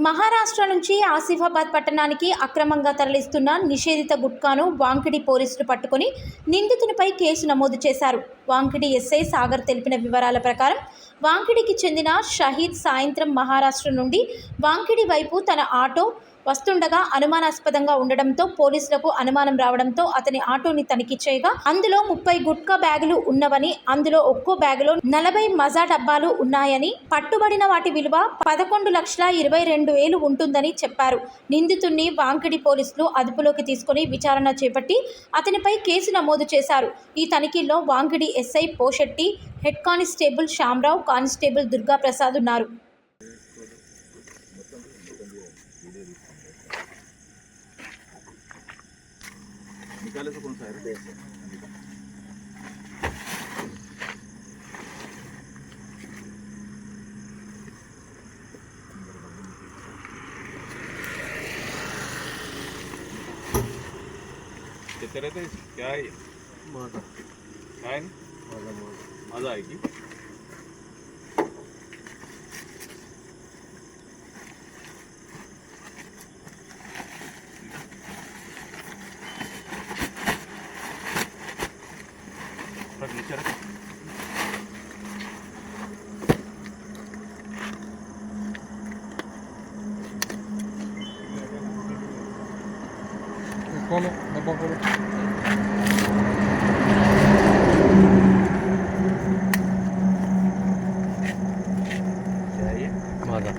మహారాష్ట్ర నుంచి ఆసిఫాబాద్ పట్టణానికి అక్రమంగా తరలిస్తున్న నిషేధిత గుట్కాను వాంకిడి పోలీసులు పట్టుకుని నిందితునిపై కేసు నమోదు చేశారు. వాంకిడి ఎస్ఐ సాగర్ తెలిపిన వివరాల ప్రకారం వాంకిడికి చెందిన షహీద్ సాయంత్రం మహారాష్ట్ర నుండి వాంకిడి వైపు తన ఆటో వస్తుండగా అనుమానాస్పదంగా ఉండడంతో పోలీసులకు అనుమానం రావడంతో అతని ఆటోని తనిఖీ చేయగా అందులో 30 గుట్కా బ్యాగులు ఉన్నవని, అందులో ఒక్కో బ్యాగులో 40 మజా డబ్బాలు ఉన్నాయని, పట్టుబడిన వాటి విలువ 11,22,000 ఉంటుందని చెప్పారు. నిందితుడిని వాంకిడి పోలీసులు అదుపులోకి తీసుకుని విచారణ చేపట్టి అతనిపై కేసు నమోదు చేశారు. ఈ తనిఖీల్లో Wankidi SI Poshetti, head constable Shyamarao, constable Durgaprasad ఉన్నారు. निकाले तो कौन सा है? कितने रहते क्या है? माजा क्या है? माजा आएगी. नीचे रख. खोलो डब्बा खोलो. क्या है ये? माजा.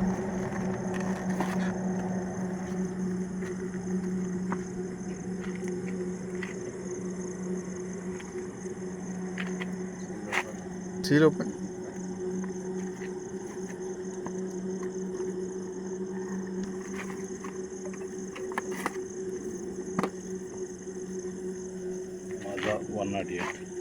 Seal open. माजा 108.